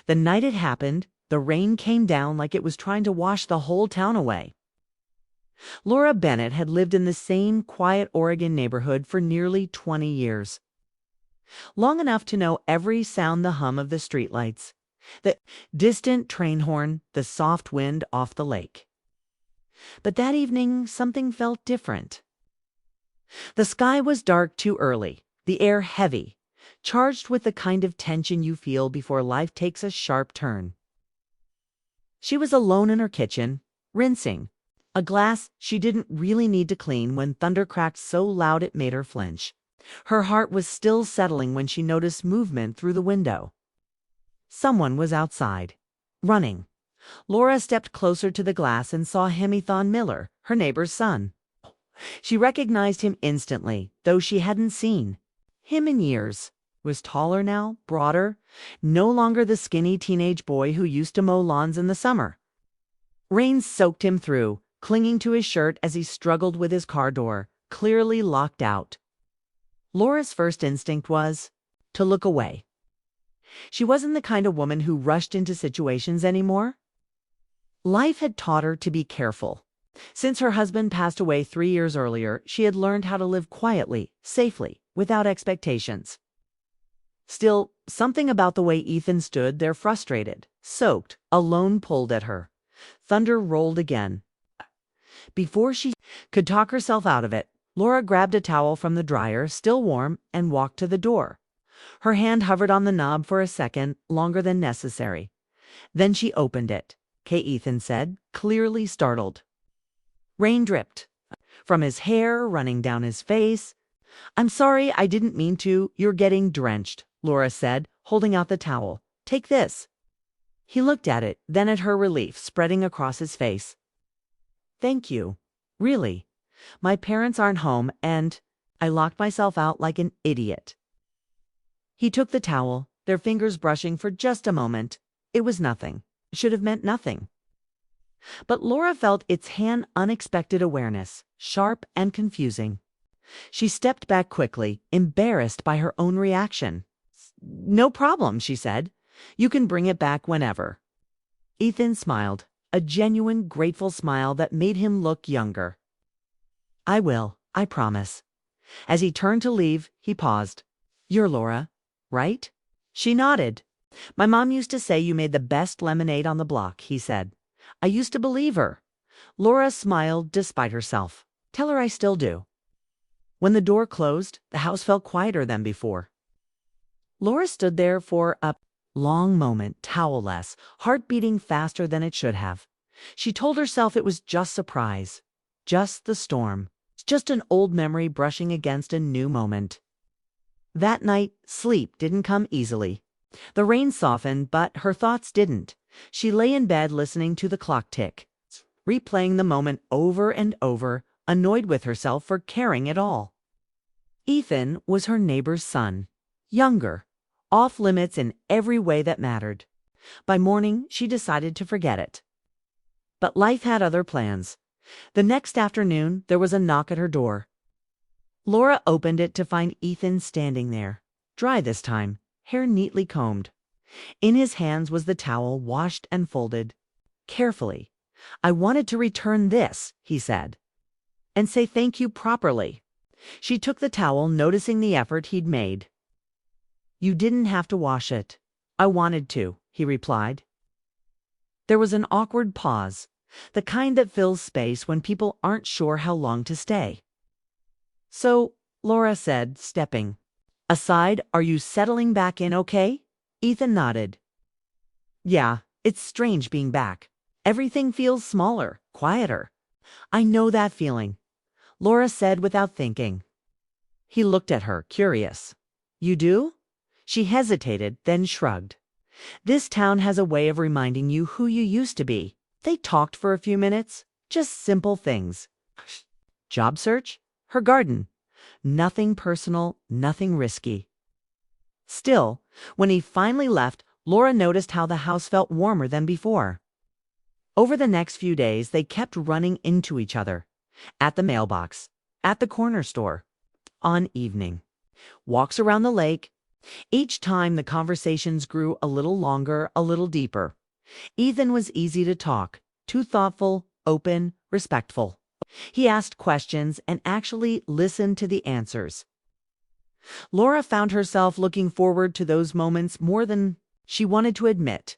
The night it happened, the rain came down like it was trying to wash the whole town away. Laura Bennett had lived in the same quiet Oregon neighborhood for nearly 20 years. Long enough to know every sound, the hum of the streetlights, the distant train horn, the soft wind off the lake. But that evening, something felt different. The sky was dark too early, the air heavy, charged with the kind of tension you feel before life takes a sharp turn. She was alone in her kitchen, rinsing a glass she didn't really need to clean when thunder cracked so loud it made her flinch. Her heart was still settling when she noticed movement through the window. Someone was outside, running. Laura stepped closer to the glass and saw Hemithon Miller, her neighbor's son. She recognized him instantly, though she hadn't seen him in years. Was taller now, broader, no longer the skinny teenage boy who used to mow lawns in the summer. Rain soaked him through, clinging to his shirt as he struggled with his car door, clearly locked out. Laura's first instinct was to look away. She wasn't the kind of woman who rushed into situations anymore. Life had taught her to be careful. Since her husband passed away 3 years earlier, she had learned how to live quietly, safely, without expectations. Still, something about the way Ethan stood there, frustrated, soaked, alone, pulled at her. Thunder rolled again. Before she could talk herself out of it, Laura grabbed a towel from the dryer, still warm, and walked to the door. Her hand hovered on the knob for a second, longer than necessary. Then she opened it. "Okay," Ethan said, clearly startled. Rain dripped from his hair, running down his face. "I'm sorry, I didn't mean to. You're getting drenched," Laura said, holding out the towel. "Take this." He looked at it, then at her relief spreading across his face. "Thank you. Really. My parents aren't home, and I locked myself out like an idiot." He took the towel, their fingers brushing for just a moment. It was nothing. It should have meant nothing. But Laura felt its hand unexpected awareness, sharp and confusing. She stepped back quickly, embarrassed by her own reaction. "No problem," she said. "You can bring it back whenever." Ethan smiled, a genuine, grateful smile that made him look younger. "I will, I promise." As he turned to leave, he paused. "You're Laura, right?" She nodded. "My mom used to say you made the best lemonade on the block," he said. "I used to believe her." Laura smiled despite herself. "Tell her I still do." When the door closed, the house felt quieter than before. Laura stood there for a long moment, towelless, heart beating faster than it should have. She told herself it was just surprise, just the storm, just an old memory brushing against a new moment. That night, sleep didn't come easily. The rain softened, but her thoughts didn't. She lay in bed listening to the clock tick, replaying the moment over and over, annoyed with herself for caring at all. Ethan was her neighbor's son, younger, off limits in every way that mattered. By morning, she decided to forget it. But life had other plans. The next afternoon, there was a knock at her door. Laura opened it to find Ethan standing there, dry this time, hair neatly combed. In his hands was the towel, washed and folded. Carefully. "I wanted to return this," he said, "and say thank you properly." She took the towel, noticing the effort he'd made. "You didn't have to wash it. I wanted to," he replied. There was an awkward pause, the kind that fills space when people aren't sure how long to stay. "So," Laura said, stepping aside, "are you settling back in okay?" Ethan nodded. "Yeah, it's strange being back. Everything feels smaller, quieter." "I know that feeling," Laura said without thinking. He looked at her, curious. "You do?" She hesitated, then shrugged. "This town has a way of reminding you who you used to be." They talked for a few minutes, just simple things. Job search, her garden. Nothing personal, nothing risky. Still, when he finally left, Laura noticed how the house felt warmer than before. Over the next few days, they kept running into each other. At the mailbox, at the corner store, on evening walks around the lake. Each time the conversations grew a little longer, a little deeper. Ethan was easy to talk, too thoughtful, open, respectful. He asked questions and actually listened to the answers. Laura found herself looking forward to those moments more than she wanted to admit.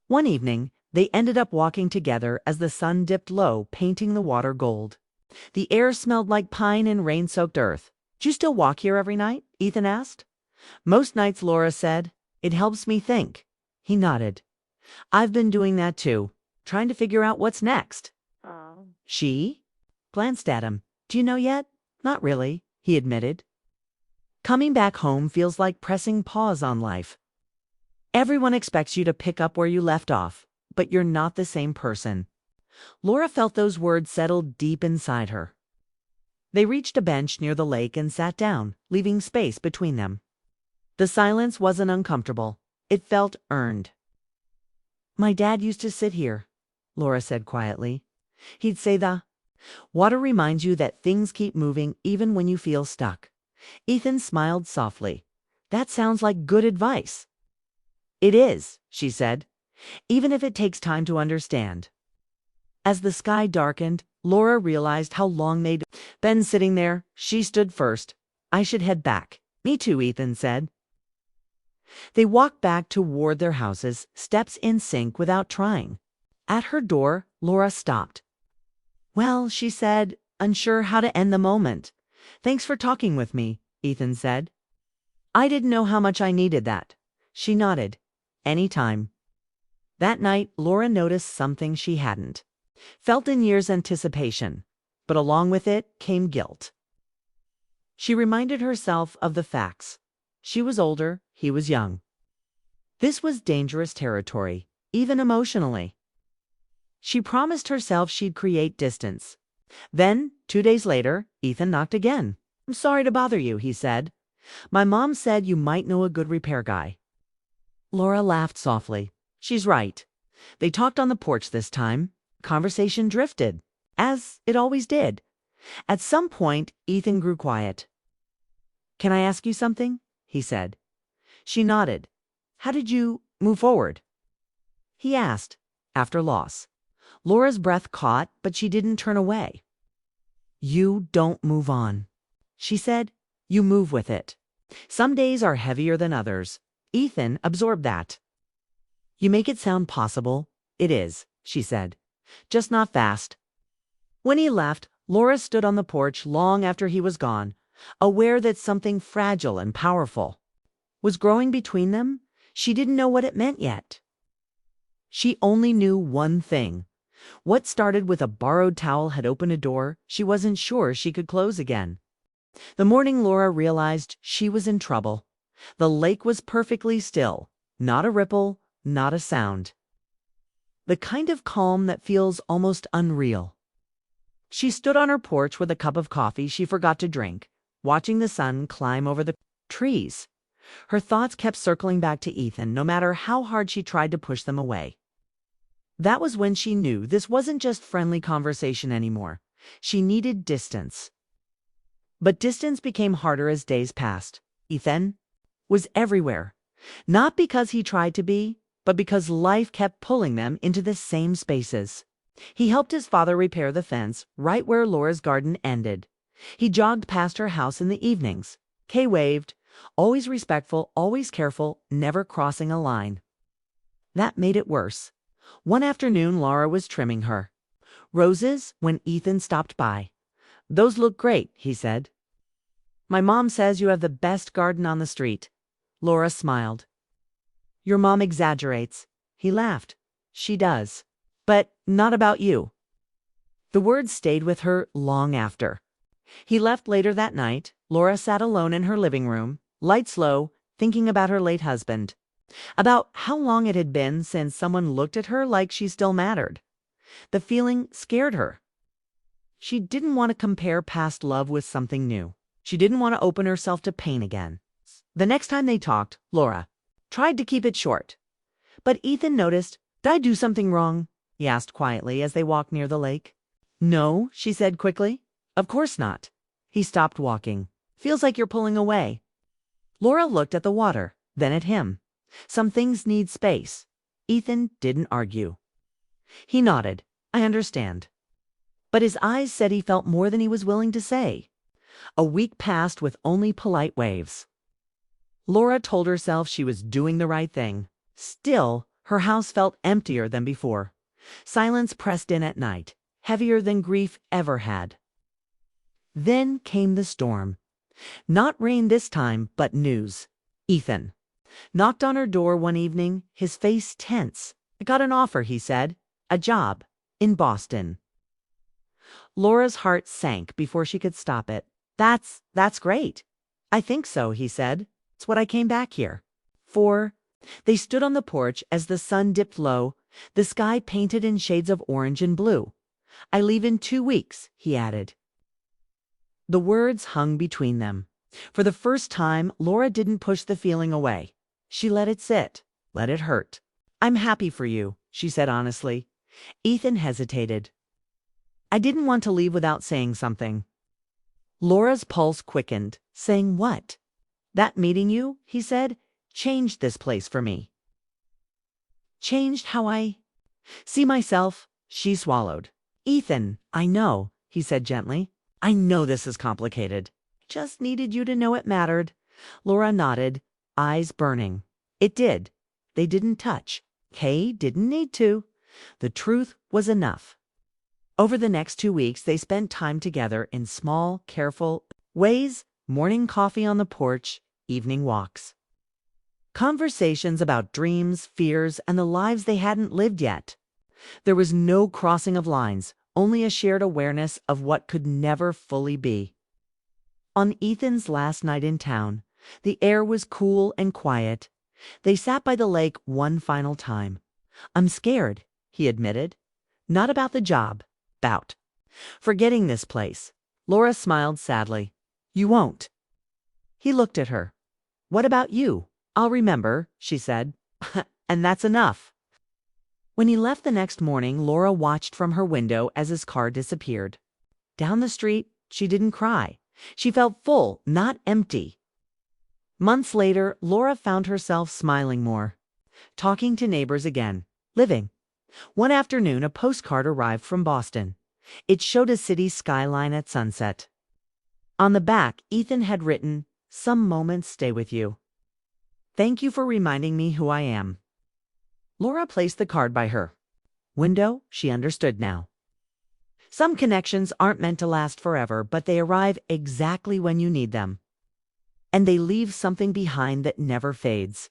One evening, they ended up walking together as the sun dipped low, painting the water gold. The air smelled like pine and rain-soaked earth. "Do you still walk here every night?" Ethan asked. "Most nights," Laura said. "It helps me think." He nodded. "I've been doing that too, trying to figure out what's next." She glanced at him. "Do you know yet?" "Not really," he admitted. Coming back home feels like pressing pause on life. Everyone expects you to pick up where you left off, but you're not the same person. Laura felt those words settle deep inside her. They reached a bench near the lake and sat down, leaving space between them. The silence wasn't uncomfortable. It felt earned. "My dad used to sit here," Laura said quietly. "He'd say water reminds you that things keep moving even when you feel stuck." Ethan smiled softly. "That sounds like good advice." "It is," she said, "even if it takes time to understand." As the sky darkened, Laura realized how long they'd been sitting there. She stood first. "I should head back." "Me too," Ethan said. They walked back toward their houses, steps in sync without trying. At her door, Laura stopped. "Well," she said, unsure how to end the moment. "Thanks for talking with me," Ethan said. "I didn't know how much I needed that." She nodded. "Anytime." That night, Laura noticed something she hadn't felt in years: anticipation. But along with it came guilt. She reminded herself of the facts. She was older, he was young. This was dangerous territory, even emotionally. She promised herself she'd create distance. Then, 2 days later, Ethan knocked again. "I'm sorry to bother you," he said. "My mom said you might know a good repair guy." Laura laughed softly. She's right. They talked on the porch this time. Conversation drifted, as it always did. At some point, Ethan grew quiet. "Can I ask you something?" he said. She nodded. "How did you move forward?" he asked, after loss. Laura's breath caught, but she didn't turn away. "You don't move on," she said. "You move with it. Some days are heavier than others." Ethan absorbed that. "You make it sound possible." "It is," she said. "Just not fast." When he left, Laura stood on the porch long after he was gone, aware that something fragile and powerful was growing between them. She didn't know what it meant yet. She only knew one thing. What started with a borrowed towel had opened a door she wasn't sure she could close again. The morning Laura realized she was in trouble. The lake was perfectly still, not a ripple, not a sound. The kind of calm that feels almost unreal. She stood on her porch with a cup of coffee she forgot to drink, watching the sun climb over the trees. Her thoughts kept circling back to Ethan, no matter how hard she tried to push them away. That was when she knew this wasn't just friendly conversation anymore. She needed distance. But distance became harder as days passed. Ethan was everywhere. Not because he tried to be, but because life kept pulling them into the same spaces. He helped his father repair the fence right where Laura's garden ended. He jogged past her house in the evenings. Kay waved, always respectful, always careful, never crossing a line. That made it worse. One afternoon, Laura was trimming her roses when Ethan stopped by. "Those look great," he said. "My mom says you have the best garden on the street." Laura smiled. "Your mom exaggerates." He laughed. "She does. But not about you." The words stayed with her long after. He left later that night. Laura sat alone in her living room, lights low, thinking about her late husband. About how long it had been since someone looked at her like she still mattered. The feeling scared her. She didn't want to compare past love with something new. She didn't want to open herself to pain again. The next time they talked, Laura tried to keep it short. But Ethan noticed. "Did I do something wrong?" he asked quietly as they walked near the lake. "No," she said quickly. "Of course not." He stopped walking. "Feels like you're pulling away." Laura looked at the water, then at him. Some things need space. Ethan didn't argue. He nodded. I understand. But his eyes said he felt more than he was willing to say. A week passed with only polite waves. Laura told herself she was doing the right thing. Still, her house felt emptier than before. Silence pressed in at night, heavier than grief ever had. Then came the storm. Not rain this time, but news. Ethan knocked on her door one evening, his face tense. I got an offer, he said. A job in Boston. Laura's heart sank before she could stop it. That's great. I think so, he said. It's what I came back here for. They stood on the porch as the sun dipped low, the sky painted in shades of orange and blue. I leave in 2 weeks, he added. The words hung between them. For the first time, Laura didn't push the feeling away. She let it sit, let it hurt. I'm happy for you, she said honestly. Ethan hesitated. I didn't want to leave without saying something. Laura's pulse quickened. Saying what? That meeting you, he said, changed this place for me. Changed how I see myself, she swallowed. Ethan, I know, he said gently. I know this is complicated. Just needed you to know it mattered. Laura nodded, eyes burning. It did. They didn't touch. Kay didn't need to. The truth was enough. Over the next 2 weeks, they spent time together in small, careful ways, morning coffee on the porch, evening walks. Conversations about dreams, fears, and the lives they hadn't lived yet. There was no crossing of lines, only a shared awareness of what could never fully be. On Ethan's last night in town, the air was cool and quiet. They sat by the lake one final time. I'm scared, he admitted. Not about the job, about forgetting this place. Laura smiled sadly. You won't. He looked at her. What about you? I'll remember, she said. And that's enough. When he left the next morning, Laura watched from her window as his car disappeared. Down the street, she didn't cry. She felt full, not empty. Months later, Laura found herself smiling more, talking to neighbors again, living. One afternoon, a postcard arrived from Boston. It showed a city skyline at sunset. On the back, Ethan had written, "Some moments stay with you. Thank you for reminding me who I am." Laura placed the card by her window. She understood now. Some connections aren't meant to last forever, but they arrive exactly when you need them. And they leave something behind that never fades.